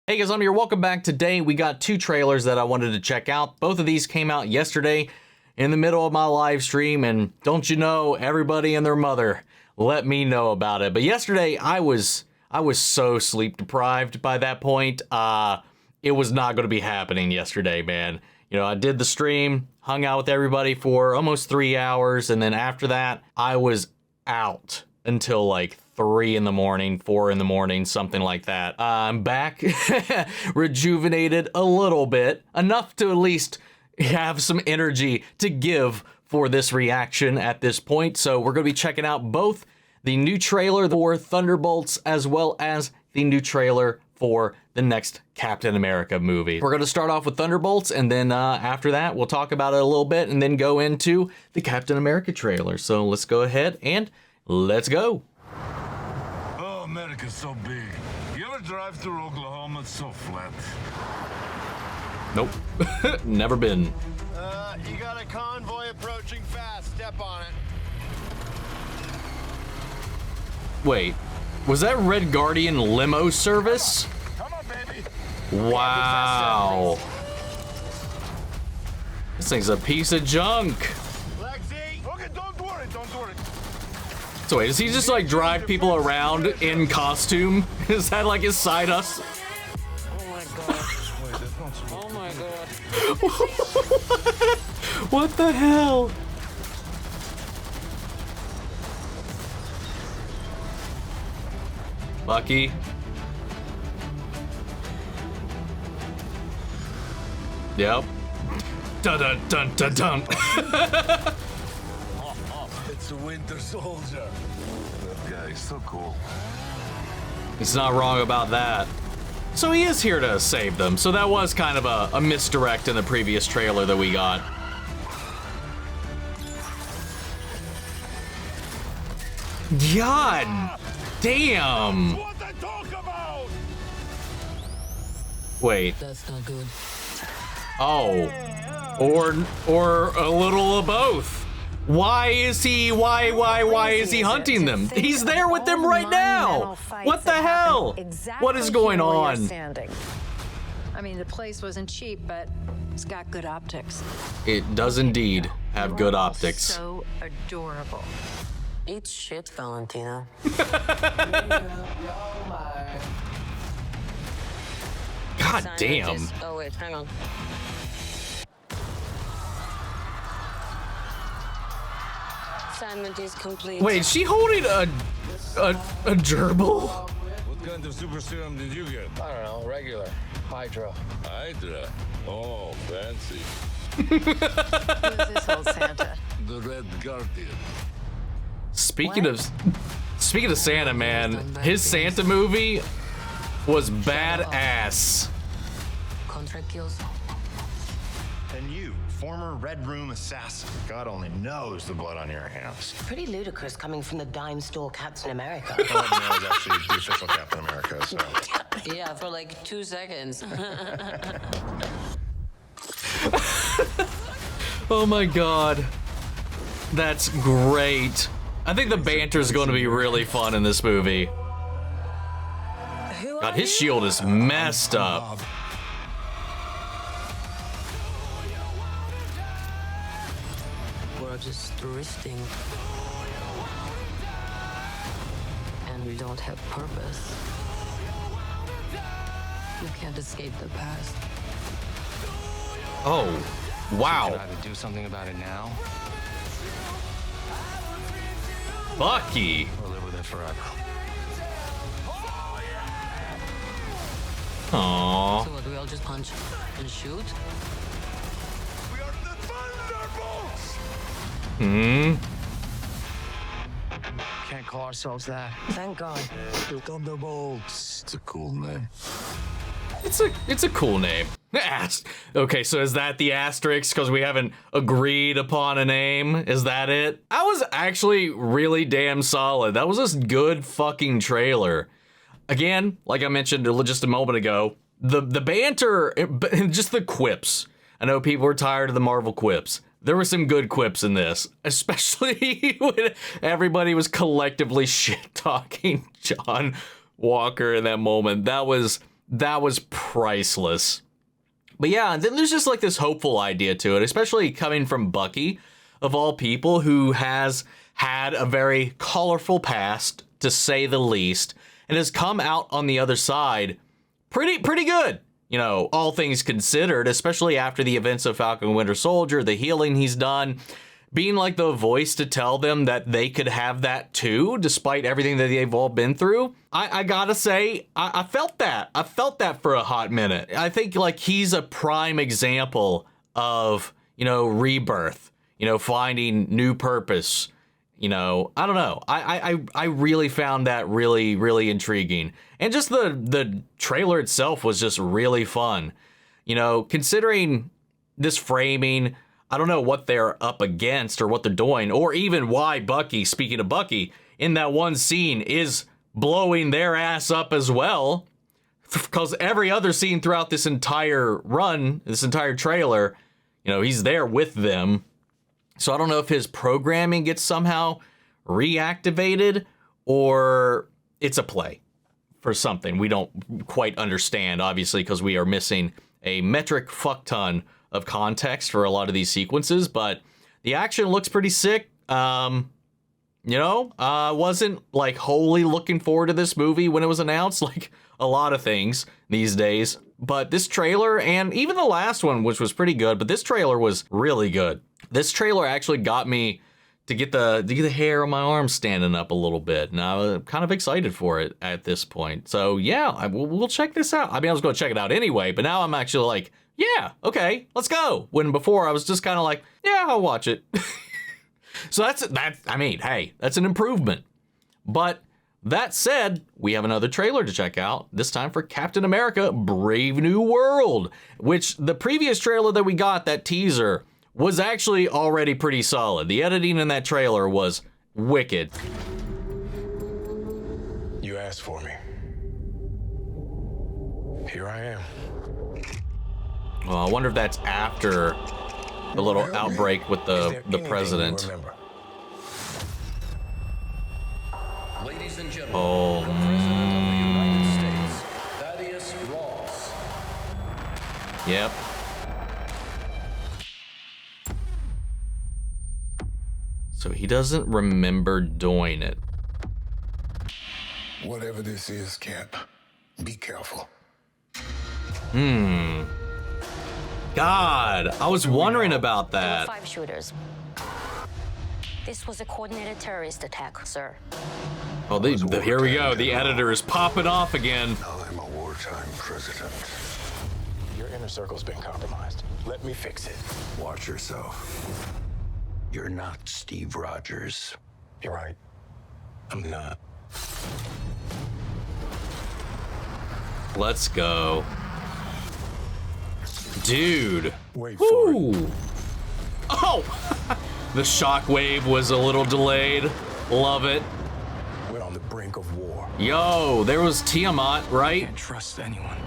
Hey guys, I'm here. Welcome back. Today we got two trailers that I wanted to check out. Both of these came out yesterday in the middle of my live stream, and don't you know, everybody and their mother let me know about it. But yesterday I was so sleep deprived by that point. It was not going to be happening yesterday, man. You know, I did the stream, hung out with everybody for almost 3 hours, and then after that I was out until like 3 in the morning, 4 in the morning, something like that. I'm back, rejuvenated a little bit, enough to at least have some energy to give for this reaction at this point. So we're going to be checking out both the new trailer for Thunderbolts as well as the new trailer for the next Captain America movie. We're going to start off with Thunderbolts, and then after that, we'll talk about it a little bit and then go into the Captain America trailer. So let's go ahead and let's go. Oh, America's so big. You ever drive through Oklahoma? It's so flat. Nope. Never been. You got a convoy approaching fast. Step on it. Wait, was that Red Guardian limo service? Come on, baby. Wow. This thing's a piece of junk. Lexi! Okay, don't worry, don't worry. So wait, does he just like drive people around in costume? Is that like his side hustle? Oh my gosh. Wait, that's not smart. Oh my god. What the hell? Bucky. Yep. Dun dun dun dun dun. It's a Winter Soldier. That guy is so cool. He's not wrong about that. So he is here to save them. So that was kind of a misdirect in the previous trailer that we got. God damn. What I talk about? Wait. That's not good. Oh. Or a little of both. Why is he hunting them? He's there with them right now. What the hell? What is going on? I mean, the place wasn't cheap, but it's got good optics. It does indeed have good optics. So adorable. Eat shit, Valentina. God damn. Oh wait, hang on. Assignment is complete. Wait, is she holding a gerbil? What kind of super serum did you get? I don't know, regular. Hydra. Hydra. Oh, fancy. Who's this old Santa? The Red Guardian. Speaking of Santa, man, his Santa movie was badass. Contract kills. And you, former Red Room assassin. God only knows the blood on your hands. Pretty ludicrous coming from the dime store Captain America. God knows actually the official Captain America, so. Yeah, for like 2 seconds. Oh my god. That's great. I think the banter is going to be really fun in this movie. God, his shield is messed up. We're just drifting. And we don't have purpose. You can't escape the past. Oh, wow. Either do something about it now Bucky. or live with it forever. Aww. So what, do we all just punch and shoot? We are the Thunderbolts! Can't call ourselves that. Thank God. The Thunderbolts. It's a cool name. It's a cool name. Okay, so is that the asterisk because we haven't agreed upon a name? Is that it? That was actually really damn solid. That was a good fucking trailer. Again, like I mentioned just a moment ago, the banter, just the quips. I know people are tired of the Marvel quips. There were some good quips in this, especially when everybody was collectively shit-talking John Walker in that moment. That was that was priceless. But yeah, and then there's just like this hopeful idea to it, especially coming from Bucky, of all people, who has had a very colorful past, to say the least, and has come out on the other side pretty good. You know, all things considered, especially after the events of Falcon and Winter Soldier, the healing he's done, being like the voice to tell them that they could have that too, despite everything that they've all been through. I gotta say, I felt that. I felt that for a hot minute. I think like he's a prime example of, you know, rebirth, you know, finding new purpose. You know, I don't know. I really found that really intriguing. And just the trailer itself was just really fun. You know, considering this framing, I don't know what they're up against or what they're doing, or even why Bucky, speaking of Bucky, in that one scene is blowing their ass up as well. Because every other scene throughout this entire run, this entire trailer, you know, he's there with them. So I don't know if his programming gets somehow reactivated or it's a play for something we don't quite understand, obviously, because we are missing a metric fuck ton of context for a lot of these sequences. But the action looks pretty sick. You know, I wasn't like wholly looking forward to this movie when it was announced, like a lot of things these days. But this trailer, and even the last one, which was pretty good, but this trailer was really good. This trailer actually got me to get the hair on my arm standing up a little bit, and I'm kind of excited for it at this point. So yeah, we'll check this out. I mean, I was going to check it out anyway, but now I'm actually like, yeah, okay, let's go. When before I was just kind of like, yeah, I'll watch it. So that's I mean, hey, that's an improvement. But that said, we have another trailer to check out, this time for Captain America: Brave New World, which the previous trailer that we got, that teaser, was actually already pretty solid. The editing in that trailer was wicked. You asked for me. Here I am. Well, I wonder if that's after the little outbreak with the president. Ladies and gentlemen, Oh, the President of the United States, Thaddeus Ross. Yep. So he doesn't remember doing it. Whatever this is, Cap, be careful. God, I was wondering about that. 5 shooters. This was a coordinated terrorist attack, sir. Oh, here we go. The editor is popping off again. I'm a wartime president. Your inner circle's been compromised. Let me fix it. Watch yourself. You're not Steve Rogers. You're right. I'm not. Let's go. Dude. Wait for it. Ooh. Oh! The shockwave was a little delayed. Love it. We're on the brink of war. Yo, there was Tiamat, right? Can't trust anyone.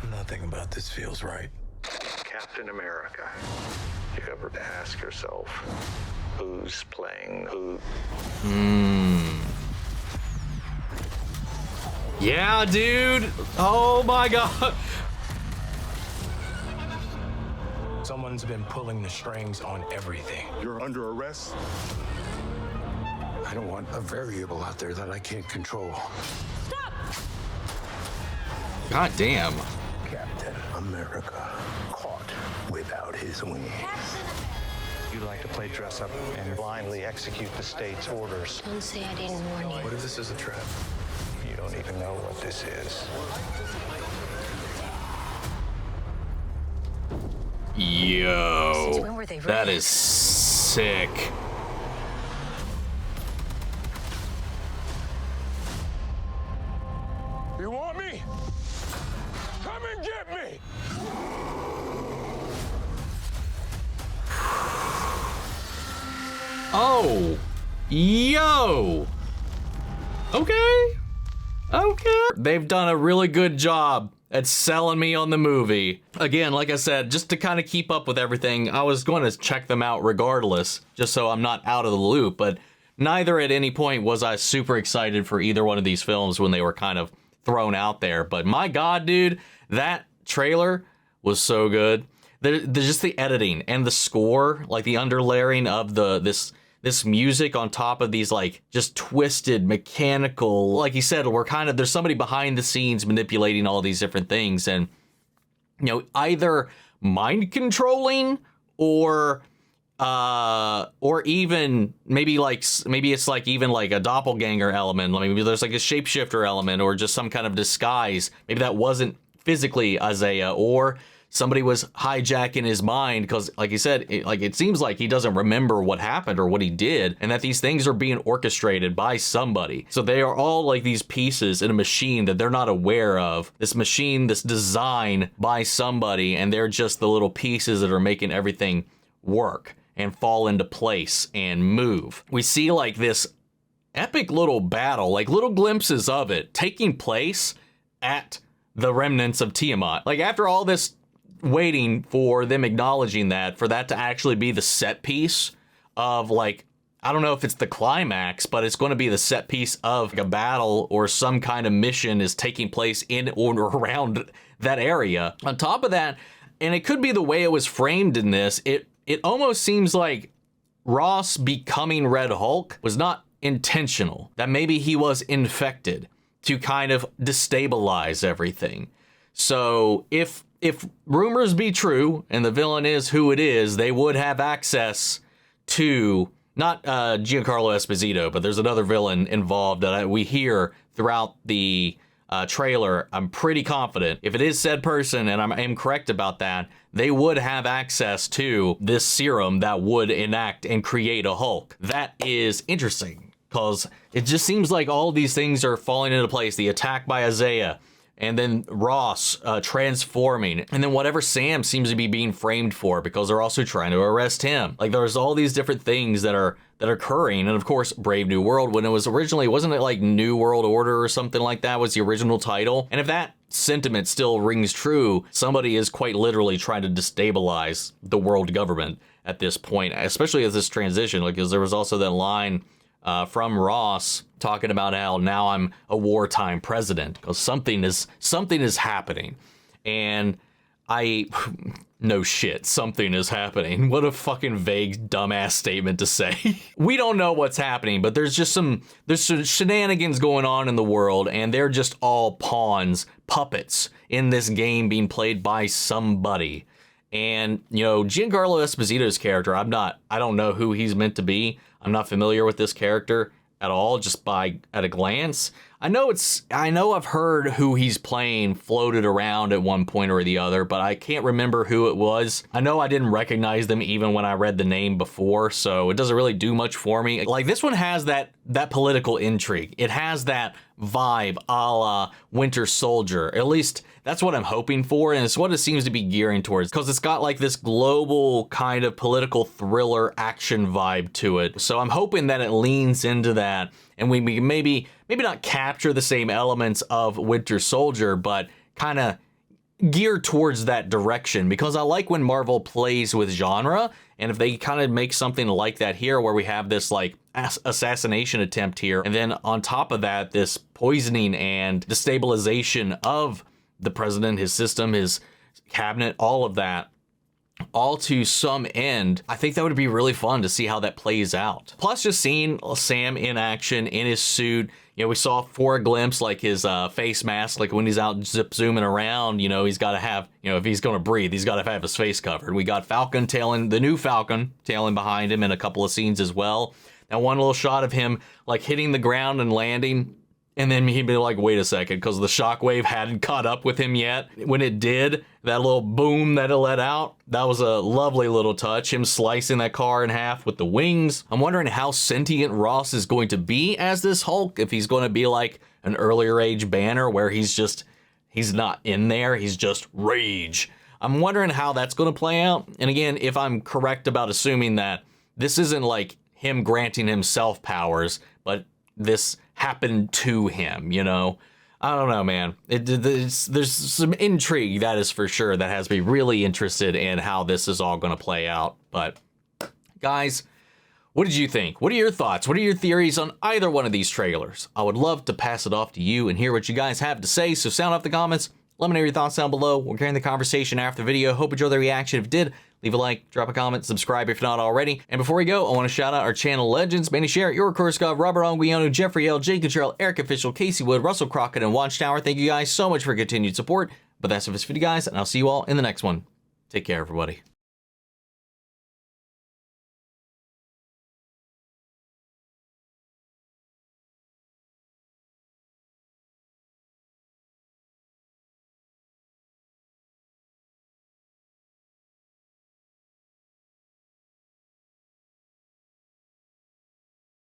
Nothing about this feels right. Captain America. You ever ask yourself, who's playing who? Yeah, dude. Oh my God. Someone's been pulling the strings on everything. You're under arrest. I don't want a variable out there that I can't control. God damn. Captain America caught without his wings. You like to play dress up and blindly execute the state's orders. Don't say I didn't warn you. What if this is a trap? You don't even know what this is. Yo. Since when were they That ready? is sick. You want me? Come and get me! Oh. Yo. Okay. They've done a really good job at selling me on the movie. Again, like I said, just to kind of keep up with everything, I was going to check them out regardless, just so I'm not out of the loop. But neither at any point was I super excited for either one of these films when they were kind of thrown out there. But my God, dude, that trailer was so good. There's just the editing and the score, like the underlayering of this music on top of these like just twisted mechanical, like you said, we're kind of, there's somebody behind the scenes manipulating all these different things, and you know, either mind controlling or even maybe it's like even like a doppelganger element. Maybe there's like a shapeshifter element or just some kind of disguise. Maybe that wasn't physically Isaiah, or somebody was hijacking his mind because, like you said, it seems like he doesn't remember what happened or what he did, and that these things are being orchestrated by somebody. So they are all like these pieces in a machine that they're not aware of. This machine, this design by somebody, and they're just the little pieces that are making everything work and fall into place and move. We see like this epic little battle, like little glimpses of it taking place at the remnants of Tiamat. Like after all this waiting for them acknowledging that, for that to actually be the set piece of, like, I don't know if it's the climax, but it's going to be the set piece of like a battle or some kind of mission is taking place in or around that area. On top of that, and it could be the way it was framed in this, it almost seems like Ross becoming Red Hulk was not intentional, that maybe he was infected to kind of destabilize everything. So if rumors be true and the villain is who it is, they would have access to not Giancarlo Esposito, but there's another villain involved that we hear throughout the trailer. I'm pretty confident if it is said person, and I am correct about that, they would have access to this serum that would enact and create a Hulk. That is interesting because it just seems like all these things are falling into place. The attack by Isaiah, and then Ross transforming, and then whatever Sam seems to be being framed for, because they're also trying to arrest him. Like there's all these different things that are occurring, and of course Brave New World, when it was originally, wasn't it like New World Order or something like that was the original title? And if that sentiment still rings true, somebody is quite literally trying to destabilize the world government at this point, especially as this transition, because there was also that line from Ross talking about how now I'm a wartime president because something is happening, and no shit, something is happening. What a fucking vague dumbass statement to say. We don't know what's happening, but there's some shenanigans going on in the world, and they're just all pawns, puppets in this game being played by somebody. And you know, Giancarlo Esposito's character, I don't know who he's meant to be. I'm not familiar with this character at all, just at a glance. I know I've heard who he's playing floated around at one point or the other, but I can't remember who it was. I know I didn't recognize them even when I read the name before, so it doesn't really do much for me. Like this one has that political intrigue. It has that vibe a la Winter Soldier. At least that's what I'm hoping for, and it's what it seems to be gearing towards, because it's got like this global kind of political thriller action vibe to it. So I'm hoping that it leans into that, and we maybe not capture the same elements of Winter Soldier, but kind of gear towards that direction, because I like when Marvel plays with genre, and if they kind of make something like that here, where we have this like assassination attempt here, and then on top of that, this poisoning and destabilization of the president, his system, his cabinet, all of that, all to some end, I think that would be really fun to see how that plays out. Plus, just seeing Sam in action in his suit. You know, we saw for a glimpse, like his face mask, like when he's out zooming around, you know, he's got to have, you know, if he's going to breathe, he's got to have his face covered. We got the new Falcon tailing behind him in a couple of scenes as well. That one little shot of him like hitting the ground and landing, and then he'd be like, wait a second, because the shockwave hadn't caught up with him yet. When it did, that little boom that it let out, that was a lovely little touch. Him slicing that car in half with the wings. I'm wondering how sentient Ross is going to be as this Hulk, if he's going to be like an earlier age Banner, where he's not in there, he's just rage. I'm wondering how that's going to play out. And again, if I'm correct about assuming that this isn't like him granting himself powers, but this happened to him, you know? I don't know, man. There's some intrigue, that is for sure, that has me really interested in how this is all going to play out. But guys, What did you think? What are your thoughts? What are your theories on either one of these trailers? I would love to pass it off to you and hear what you guys have to say, so sound off the comments. Let me know your thoughts down below. We'll carry the conversation after the video. Hope you enjoyed the reaction. If you did, leave a like, drop a comment, subscribe if not already. And before we go, I want to shout out our channel legends. Manny Share, Your Kurskov, Robert Anguiano, Jeffrey L, Jake Cottrell, Eric Official, Casey Wood, Russell Crockett, and Watchtower. Thank you guys so much for continued support. But that's it for this video, guys, and I'll see you all in the next one. Take care, everybody.